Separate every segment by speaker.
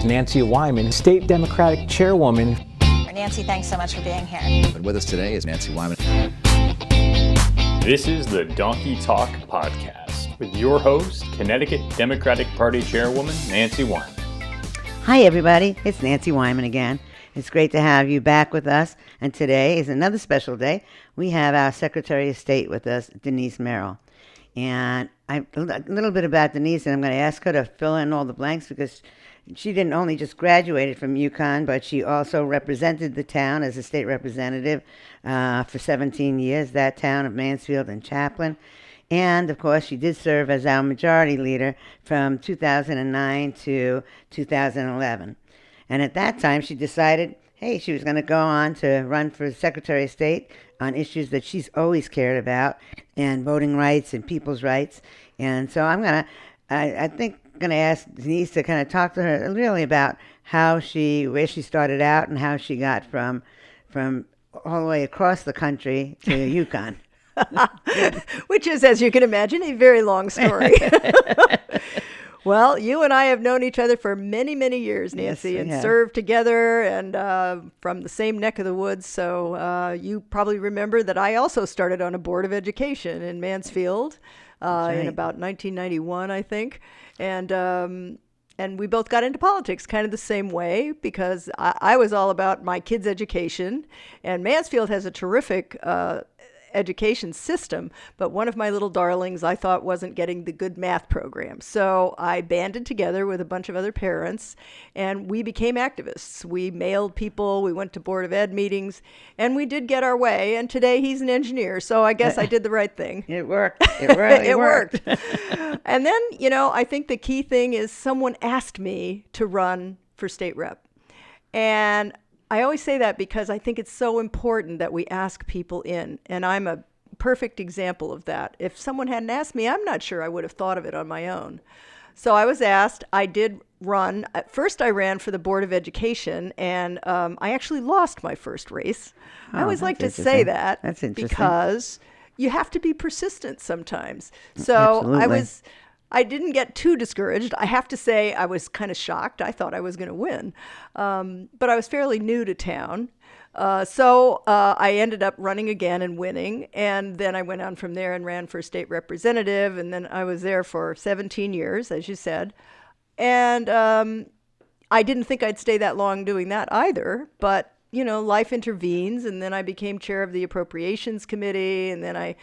Speaker 1: Nancy Wyman, State Democratic Chairwoman.
Speaker 2: Nancy, thanks so much for being here.
Speaker 3: And with us today is Nancy Wyman.
Speaker 4: This is the Donkey Talk Podcast with your host, Connecticut Democratic Party Chairwoman Nancy Wyman.
Speaker 5: Hi, everybody. It's Nancy Wyman again. It's great to have you back with us. And today is another special day. We have our Secretary of State with us, Denise Merrill. And a little bit about Denise, and I'm going to ask her to fill in all the blanks because she didn't only just graduated from UConn, but she also represented the town as a state representative for 17 years, that town of Mansfield and Chaplin. And, of course, she did serve as our majority leader from 2009 to 2011. And at that time, she decided, hey, she was going to go on to run for Secretary of State on issues that she's always cared about, and voting rights and people's rights. And so I think I'm going to ask Denise to kind of talk to her really about where she started out and how she got from all the way across the country to UConn.
Speaker 6: Which is, as you can imagine, a very long story. Well, you and I have known each other for many, many years, Nancy, and served together and from the same neck of the woods. So you probably remember that I also started on a board of education in Mansfield in about 1991, I think. And we both got into politics kind of the same way because I was all about my kids' education. And Mansfield has a terrific education system, but one of my little darlings I thought wasn't getting the good math program. So I banded together with a bunch of other parents and we became activists. We mailed people, we went to Board of Ed meetings, and we did get our way. And today he's an engineer, so I guess I did the right thing.
Speaker 5: It worked. It really
Speaker 6: worked. And then, I think the key thing is someone asked me to run for state rep. And I always say that because I think it's so important that we ask people in, and I'm a perfect example of that. If someone hadn't asked me, I'm not sure I would have thought of it on my own. So I was asked. I did run. At first, I ran for the Board of Education, and I actually lost my first race. I always like to say that because you have to be persistent sometimes. So
Speaker 5: Absolutely.
Speaker 6: I didn't get too discouraged. I have to say I was kind of shocked. I thought I was going to win. But I was fairly new to town. So I ended up running again and winning. And then I went on from there and ran for state representative. And then I was there for 17 years, as you said. And I didn't think I'd stay that long doing that either. But, life intervenes. And then I became chair of the Appropriations Committee. And then I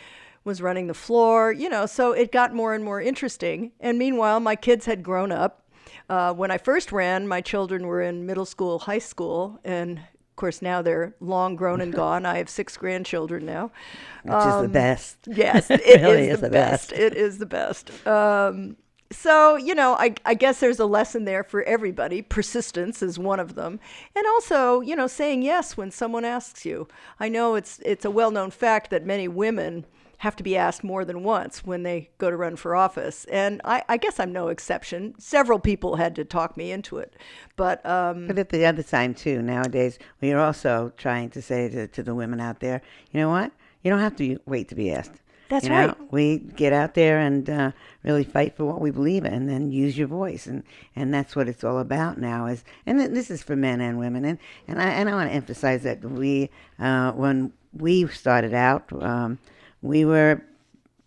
Speaker 6: was running the floor, so it got more and more interesting. And meanwhile, my kids had grown up. When I first ran, my children were in middle school, high school, and of course now they're long grown and gone. I have 6 grandchildren now.
Speaker 5: Which is the best.
Speaker 6: Yes, it
Speaker 5: really
Speaker 6: is the best. It is the best. So, I guess there's a lesson there for everybody. Persistence is one of them. And also, saying yes when someone asks you. I know it's a well-known fact that many women have to be asked more than once when they go to run for office. And I guess I'm no exception. Several people had to talk me into it. But
Speaker 5: at the other time, too, nowadays, we are also trying to say to the women out there, you know what? You don't have to wait to be asked.
Speaker 6: That's right.
Speaker 5: We get out there and really fight for what we believe in and use your voice. And that's what it's all about now. And this is for men and women. And I want to emphasize that when we started out, we were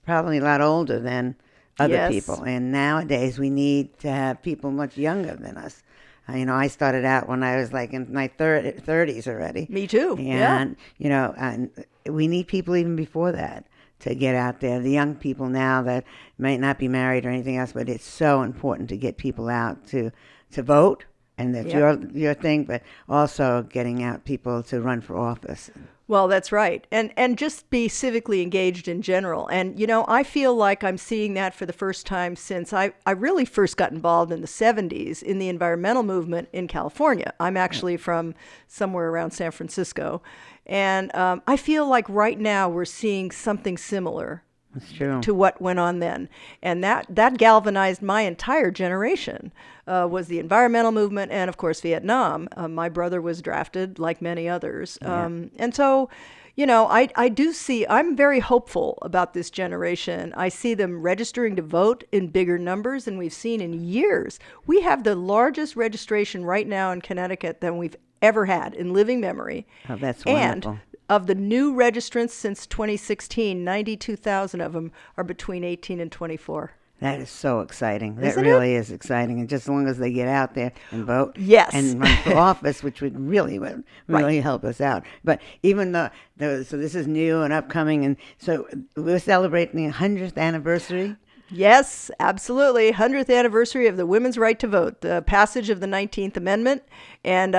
Speaker 5: probably a lot older than other people. And nowadays we need to have people much younger than us. I started out when I was like in my 30s already.
Speaker 6: Me too.
Speaker 5: And, and we need people even before that to get out there. The young people now that might not be married or anything else, but it's so important to get people out to vote. And that's your thing, but also getting out people to run for office.
Speaker 6: Well, that's right. And just be civically engaged in general. And, I feel like I'm seeing that for the first time since I really first got involved in the 70s in the environmental movement in California. I'm actually from somewhere around San Francisco. And I feel like right now we're seeing something similar
Speaker 5: That's true.
Speaker 6: to what went on then. And that galvanized my entire generation, was the environmental movement and, of course, Vietnam. My brother was drafted like many others. And so, I do see, I'm very hopeful about this generation. I see them registering to vote in bigger numbers than we've seen in years. We have the largest registration right now in Connecticut than we've ever had in living memory.
Speaker 5: Oh, that's wonderful.
Speaker 6: And of the new registrants since 2016, 92,000 of them are between 18 and 24.
Speaker 5: That is so exciting. That
Speaker 6: Isn't
Speaker 5: really is exciting. And just as long as they get out there and vote
Speaker 6: Yes.
Speaker 5: and run for office, which would really help us out. But even though, so this is new and upcoming, and so we're celebrating the 100th anniversary.
Speaker 6: Yes, absolutely. 100th anniversary of the women's right to vote, the passage of the 19th Amendment. And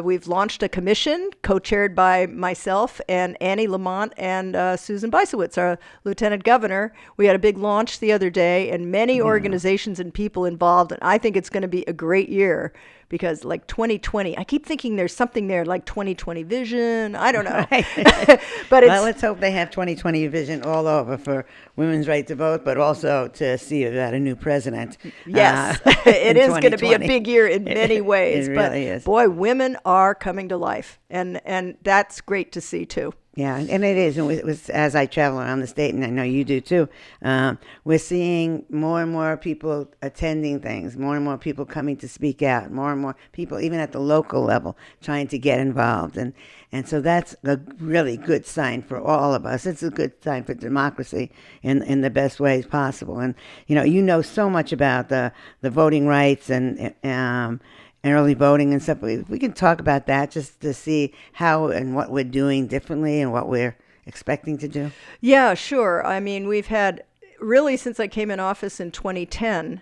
Speaker 6: we've launched a commission co-chaired by myself and Annie Lamont and Susan Bisowitz, our lieutenant governor. We had a big launch the other day and many organizations and people involved. And I think it's going to be a great year because like 2020, I keep thinking there's something there like 2020 vision. I don't know.
Speaker 5: Right.
Speaker 6: But
Speaker 5: well, let's hope they have 2020 vision all over for women's right to vote, but also to see about a new president.
Speaker 6: Yes, it is going to be a big year in many ways.
Speaker 5: It
Speaker 6: but
Speaker 5: really is.
Speaker 6: Boy, women are coming to life, and that's great to see too.
Speaker 5: Yeah, and it is. And as I travel around the state, and I know you do too, we're seeing more and more people attending things, more and more people coming to speak out, more and more people, even at the local level, trying to get involved. And so that's a really good sign for all of us. It's a good sign for democracy in the best ways possible. And, you know so much about the voting rights and early voting and stuff. We can talk about that just to see how and what we're doing differently and what we're expecting to do.
Speaker 6: Yeah, sure. I mean, we've had really since I came in office in 2010,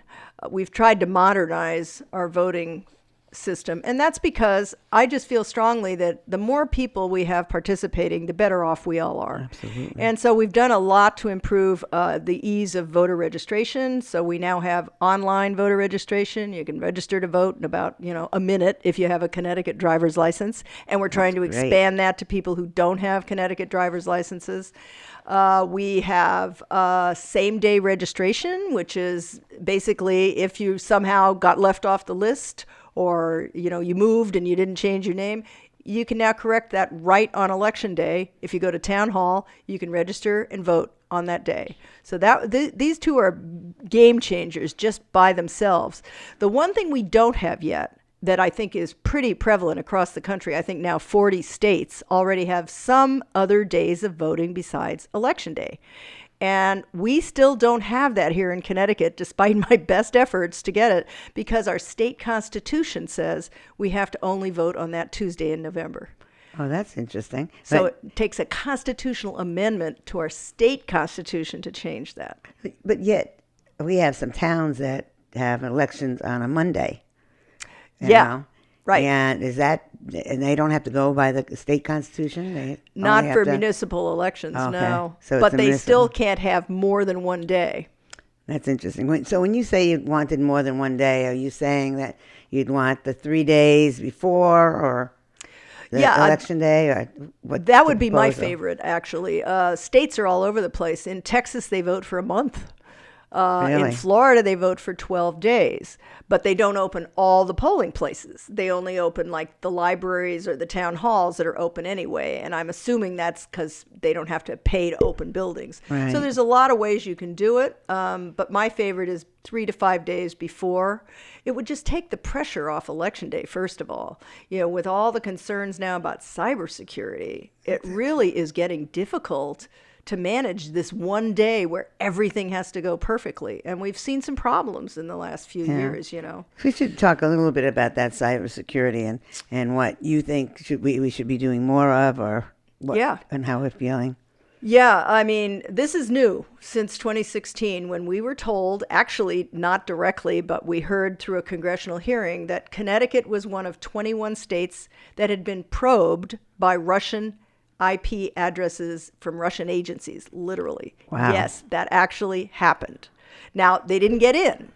Speaker 6: we've tried to modernize our voting system. And that's because I just feel strongly that the more people we have participating, the better off we all are.
Speaker 5: Absolutely.
Speaker 6: And so we've done a lot to improve the ease of voter registration. So we now have online voter registration. You can register to vote in about, a minute if you have a Connecticut driver's license. And we're trying to expand that to people who don't have Connecticut driver's licenses. We have same-day registration, which is basically if you somehow got left off the list or, you moved and you didn't change your name, you can now correct that right on election day. If you go to town hall, you can register and vote on that day. So these two are game changers just by themselves. The one thing we don't have yet that I think is pretty prevalent across the country, I think now 40 states already have some other days of voting besides election day. And we still don't have that here in Connecticut, despite my best efforts to get it, because our state constitution says we have to only vote on that Tuesday in November.
Speaker 5: Oh, that's interesting.
Speaker 6: So it takes a constitutional amendment to our state constitution to change that.
Speaker 5: But yet, we have some towns that have elections on a Monday. you know?
Speaker 6: Right.
Speaker 5: And and they don't have to go by the state constitution? They
Speaker 6: Not for municipal elections, no.
Speaker 5: So
Speaker 6: but they still can't have more than one day.
Speaker 5: That's interesting. So when you say you wanted more than one day, are you saying that you'd want the 3 days before or the election day? Or what?
Speaker 6: That would be my favorite, actually. States are all over the place. In Texas, they vote for a month.
Speaker 5: Really?
Speaker 6: In Florida, they vote for 12 days, but they don't open all the polling places. They only open like the libraries or the town halls that are open anyway. And I'm assuming that's because they don't have to pay to open buildings.
Speaker 5: Right.
Speaker 6: So there's a lot of ways you can do it. But my favorite is 3 to 5 days before. It would just take the pressure off election day, first of all. With all the concerns now about cybersecurity, it really is getting difficult to manage this one day where everything has to go perfectly. And we've seen some problems in the last few years,
Speaker 5: We should talk a little bit about that cybersecurity and what you think we should be doing more of or what, and how we're feeling.
Speaker 6: Yeah, I mean, this is new since 2016 when we were told, actually not directly, but we heard through a congressional hearing that Connecticut was one of 21 states that had been probed by Russian IP addresses from Russian agencies, literally.
Speaker 5: Wow.
Speaker 6: Yes, that actually happened. Now, they didn't get in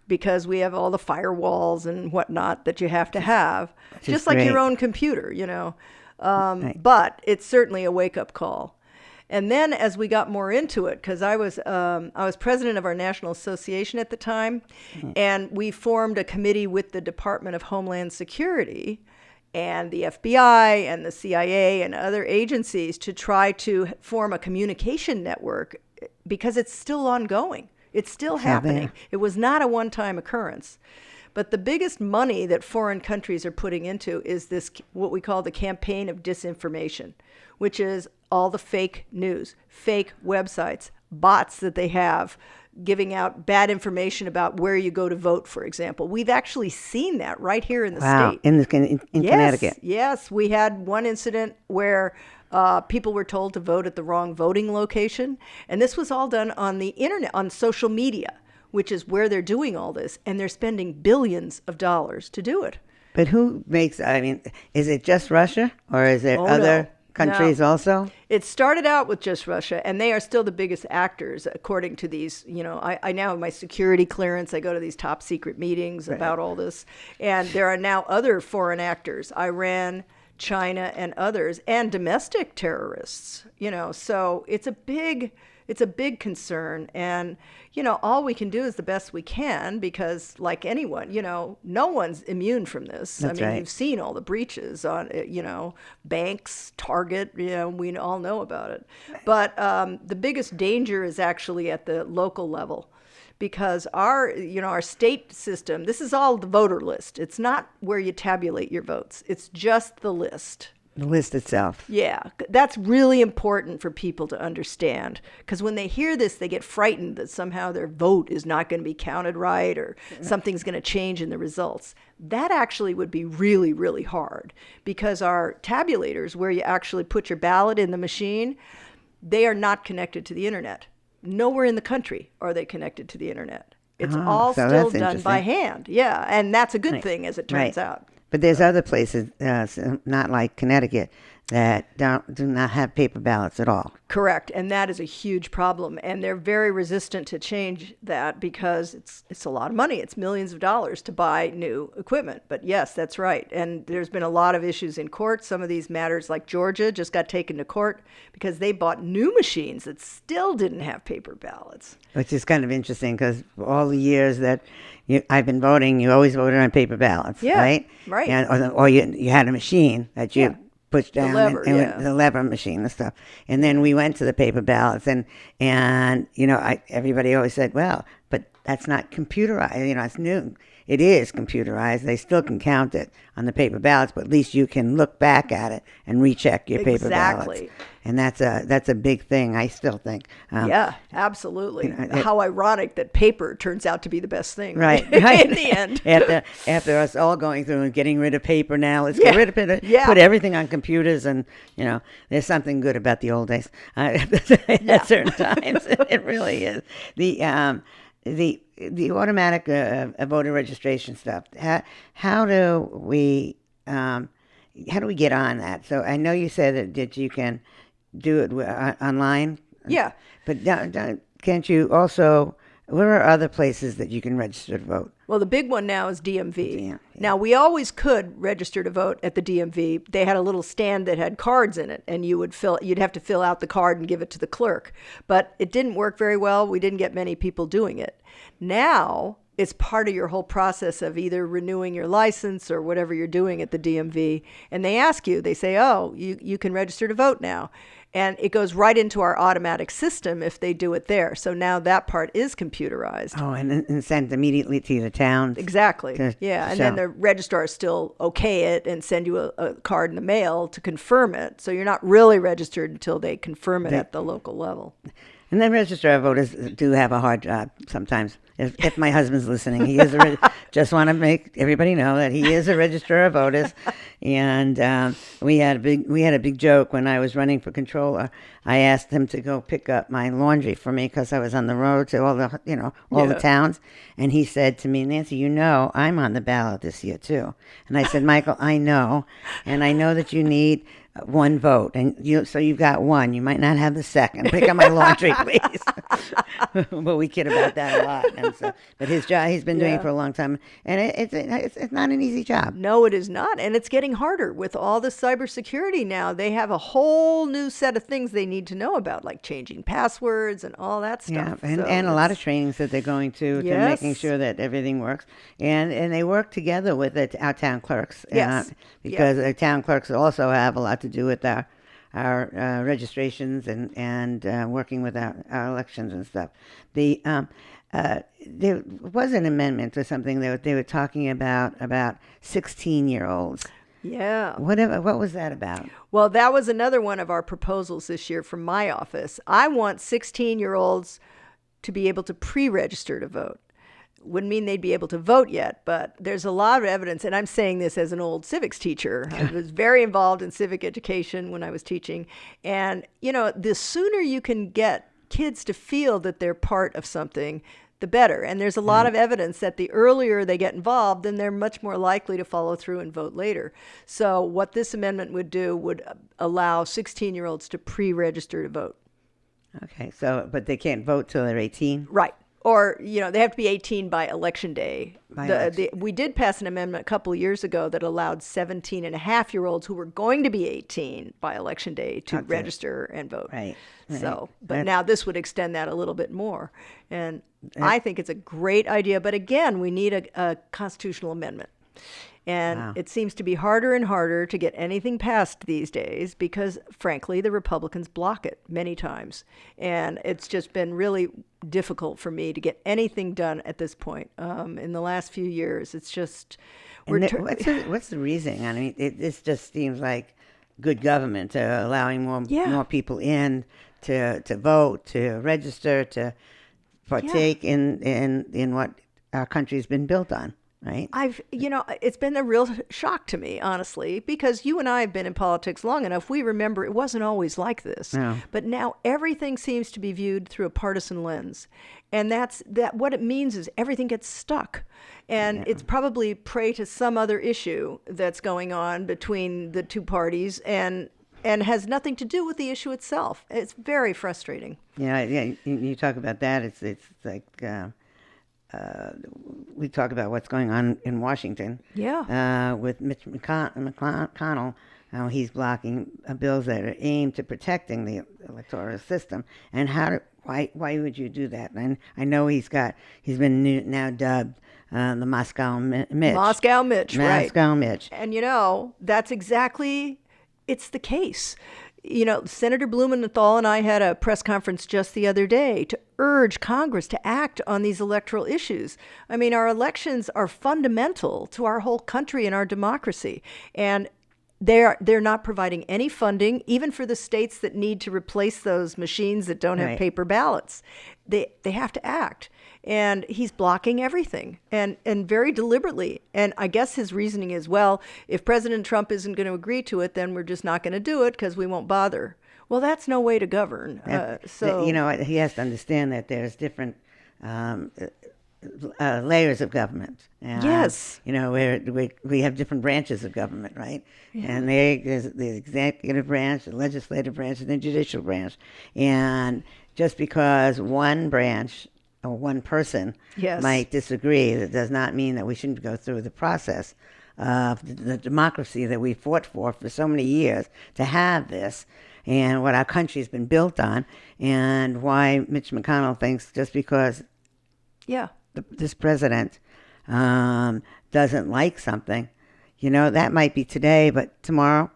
Speaker 6: because we have all the firewalls and whatnot that you have to have, just like your own computer,
Speaker 5: Right.
Speaker 6: But it's certainly a wake-up call. And then as we got more into it, because I was president of our national association at the time, and we formed a committee with the Department of Homeland Security. and the FBI and the CIA and other agencies to try to form a communication network because it's still ongoing. It's still happening. It was not a one-time occurrence. But the biggest money that foreign countries are putting into is this, what we call the campaign of disinformation, which is all the fake news, fake websites, bots that they have, giving out bad information about where you go to vote, for example. We've actually seen that right here in the state.
Speaker 5: In Connecticut.
Speaker 6: Yes, we had one incident where people were told to vote at the wrong voting location. And this was all done on the internet, on social media, which is where they're doing all this. And they're spending billions of dollars to do it.
Speaker 5: But who makes, I mean, is it just Russia or is there other countries also?
Speaker 6: It started out with just Russia, and they are still the biggest actors, according to these, I now have my security clearance. I go to these top secret meetings about all this. And there are now other foreign actors, Iran, China, and others, and domestic terrorists, so it's a big concern. And, all we can do is the best we can because, like anyone, no one's immune from this.
Speaker 5: That's
Speaker 6: You've seen all the breaches on, banks, Target, we all know about it. But the biggest danger is actually at the local level because our state system, this is all the voter list. It's not where you tabulate your votes. It's just the list.
Speaker 5: The list itself.
Speaker 6: Yeah, that's really important for people to understand because when they hear this, they get frightened that somehow their vote is not going to be counted right or something's going to change in the results. That actually would be really, really hard because our tabulators, where you actually put your ballot in the machine, they are not connected to the internet. Nowhere in the country are they connected to the internet. It's all still done by hand. Yeah, and that's a good thing as it turns out.
Speaker 5: But there's other places, not like Connecticut, that do not have paper ballots at all.
Speaker 6: Correct, and that is a huge problem. And they're very resistant to change that because it's a lot of money. It's millions of dollars to buy new equipment. But yes, that's right. And there's been a lot of issues in court. Some of these matters, like Georgia, just got taken to court because they bought new machines that still didn't have paper ballots.
Speaker 5: Which is kind of interesting because all the years that I've been voting, you always voted on paper ballots, right?
Speaker 6: Right.
Speaker 5: And, or you had a machine that you pushed down,
Speaker 6: the lever,
Speaker 5: the lever machine and stuff. And then we went to the paper ballots, and everybody always said, well, but that's not computerized. It's new. It is computerized. They still can count it on the paper ballots, but at least you can look back at it and recheck your paper ballots. And that's a big thing, I still think.
Speaker 6: Yeah, absolutely. How ironic that paper turns out to be the best thing,
Speaker 5: right?
Speaker 6: In the end.
Speaker 5: after us all going through and getting rid of paper now, let's get rid of it. Put everything on computers, and there's something good about the old days. At certain times, it really is. The automatic voter registration stuff. How do we get on that? So I know you said that you can do it online.
Speaker 6: Yeah,
Speaker 5: but can't you also? Where are other places that you can register to vote?
Speaker 6: Well, the big one now is DMV. Yeah. Now, we always could register to vote at the DMV. They had a little stand that had cards in it, and you'd have to fill out the card and give it to the clerk. But it didn't work very well. We didn't get many people doing it. Now, it's part of your whole process of either renewing your license or whatever you're doing at the DMV. And they ask you, they say, oh, you can register to vote now. And it goes right into our automatic system if they do it there. So now that part is computerized.
Speaker 5: Oh, and sent immediately to the towns.
Speaker 6: Exactly. And then the registrars still okay it and send you a card in the mail to confirm it. So you're not really registered until they confirm it at the local level.
Speaker 5: And then registrar voters do have a hard job sometimes. If my husband's listening, he is just want to make everybody know that he is a registrar of voters. And we had a big joke when I was running for controller. I asked him to go pick up my laundry for me because I was on the road to all the towns. And he said to me, Nancy, I'm on the ballot this year too. And I said, Michael, I know, and I know that you need one vote, and so you've got one. You might not have the second. Pick up my laundry, please. But we kid about that a lot. And so, but his job, he's been doing it for a long time, and it's not an easy job.
Speaker 6: No, it is not, and it's getting harder with all the cybersecurity now. They have a whole new set of things they need to know about, like changing passwords and all that stuff.
Speaker 5: Yeah, and a lot of trainings that they're going to making sure that everything works, and they work together with our town clerks. Because our town clerks also have a lot to do with our registrations and working with our elections and stuff. There was an amendment or something that they were talking about 16-year-olds.
Speaker 6: Yeah.
Speaker 5: What was that about?
Speaker 6: Well, that was another one of our proposals this year from my office. I want 16-year-olds to be able to pre-register to vote. Wouldn't mean they'd be able to vote yet, but there's a lot of evidence, and I'm saying this as an old civics teacher. I was very involved in civic education when I was teaching. And, the sooner you can get kids to feel that they're part of something, the better. And there's a lot of evidence that the earlier they get involved, then they're much more likely to follow through and vote later. So what this amendment would do would allow 16-year-olds to pre-register to vote.
Speaker 5: Okay, but they can't vote till they're 18?
Speaker 6: Right. Or, they have to be 18 by election day. We did pass an amendment a couple of years ago that allowed 17-and-a-half-year-olds who were going to be 18 by election day to register and vote.
Speaker 5: Right.
Speaker 6: So, but now this would extend that a little bit more. And I think it's a great idea. But again, we need a constitutional amendment. And it seems to be harder and harder to get anything passed these days because, frankly, the Republicans block it many times. And it's just been really difficult for me to get anything done at this point. In the last few years, it's just...
Speaker 5: What's the reason? I mean, this just seems like good government, allowing more people in to vote, to register, to partake in what our country's been built on. Right.
Speaker 6: It's been a real shock to me, honestly, because you and I have been in politics long enough. We remember it wasn't always like this. No. But now everything seems to be viewed through a partisan lens. And that what it means is everything gets stuck. And it's probably prey to some other issue that's going on between the two parties and has nothing to do with the issue itself. It's very frustrating.
Speaker 5: Yeah. You talk about that. It's like... we talk about what's going on in Washington. Yeah. With Mitch McConnell, how he's blocking bills that are aimed to protecting the electoral system. And why would you do that? And I know he's been now dubbed the Moscow Mitch.
Speaker 6: Moscow Mitch, right?
Speaker 5: Moscow Mitch.
Speaker 6: And that's exactly it's the case. Senator Blumenthal and I had a press conference just the other day to urge Congress to act on these electoral issues. I mean, our elections are fundamental to our whole country and our democracy. And they're not providing any funding, even for the states that need to replace those machines that don't have paper ballots. They have to act. And he's blocking everything and very deliberately. And I guess his reasoning is, well, if President Trump isn't going to agree to it, then we're just not going to do it because we won't bother. Well, that's no way to govern.
Speaker 5: He has to understand that there's different layers of government.
Speaker 6: Yes.
Speaker 5: We have different branches of government, right? Yeah. And there's the executive branch, the legislative branch, and the judicial branch. And just because one branch or one person might disagree, that does not mean that we shouldn't go through the process of the democracy that we fought for so many years to have this, and what our country's been built on, and why Mitch McConnell thinks just because this president doesn't like something, that might be today, but tomorrow.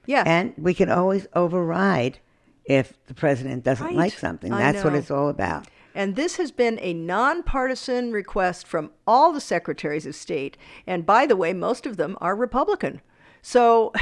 Speaker 5: Yeah. And we can always override if the president doesn't like something. That's what it's all about.
Speaker 6: And this has been a nonpartisan request from all the secretaries of state. And by the way, most of them are Republican. So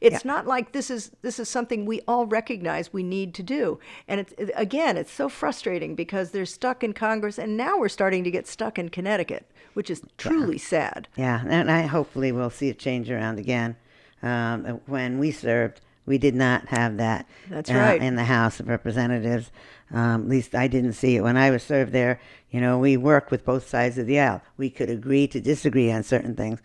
Speaker 6: it's not like this is something we all recognize we need to do. And it's so frustrating because they're stuck in Congress, and now we're starting to get stuck in Connecticut, which is truly sad.
Speaker 5: Yeah, and hopefully we'll see it change around again. When we served, we did not have that.
Speaker 6: That's right.
Speaker 5: In the House of Representatives. At least I didn't see it. When I was served there, we worked with both sides of the aisle. We could agree to disagree on certain things.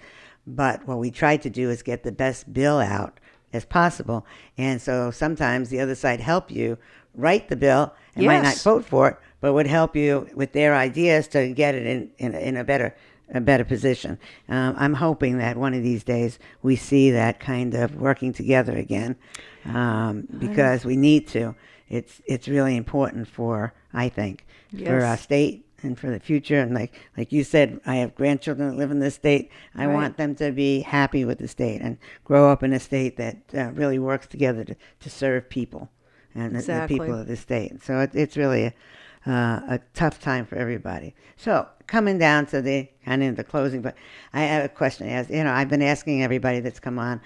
Speaker 5: But what we tried to do is get the best bill out as possible. And so sometimes the other side help you write the bill and might not vote for it, but would help you with their ideas to get it in a better position. I'm hoping that one of these days we see that kind of working together again, because we need to. It's really important I think, for our state and for the future. And like you said, I have grandchildren that live in this state. I want them to be happy with the state and grow up in a state that really works together to serve people and the people of the state. So it's really a tough time for everybody. So coming down to the kind of the closing, but I have a question. I've been asking everybody that's come on.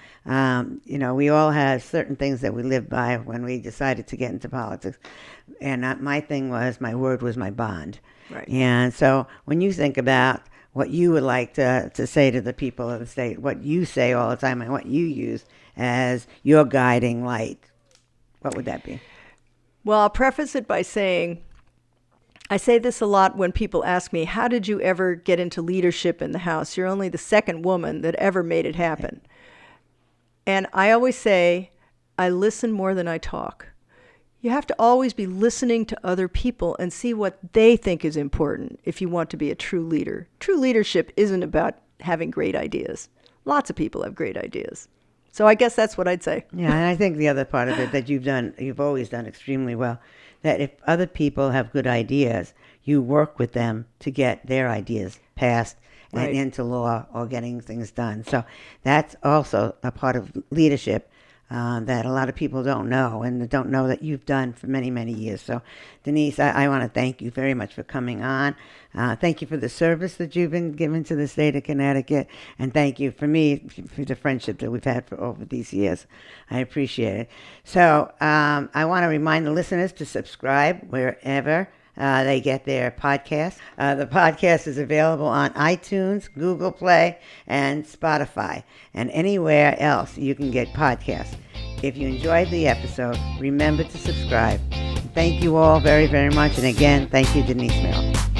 Speaker 5: We all have certain things that we live by when we decided to get into politics, and my thing was my word was my bond.
Speaker 6: Right.
Speaker 5: And so when you think about what you would like to say to the people of the state, what you say all the time, and what you use as your guiding light, what would that be?
Speaker 6: Well, I'll preface it by saying, I say this a lot when people ask me, how did you ever get into leadership in the House? You're only the second woman that ever made it happen. And I always say, I listen more than I talk. You have to always be listening to other people and see what they think is important if you want to be a true leader. True leadership isn't about having great ideas. Lots of people have great ideas. So I guess that's what I'd say.
Speaker 5: Yeah, and I think the other part of it that you've always done extremely well, that if other people have good ideas, you work with them to get their ideas passed and into law or getting things done. So that's also a part of leadership that a lot of people don't know, and don't know that you've done for many, many years. So, Denise, I want to thank you very much for coming on. Thank you for the service that you've been given to the state of Connecticut, and thank you for the friendship that we've had for over these years. I appreciate it. So I want to remind the listeners to subscribe wherever they get their podcast. The podcast is available on iTunes, Google Play, and Spotify, and anywhere else you can get podcasts. If you enjoyed the episode, remember to subscribe. Thank you all very, very much. And again, thank you, Denise Merrill.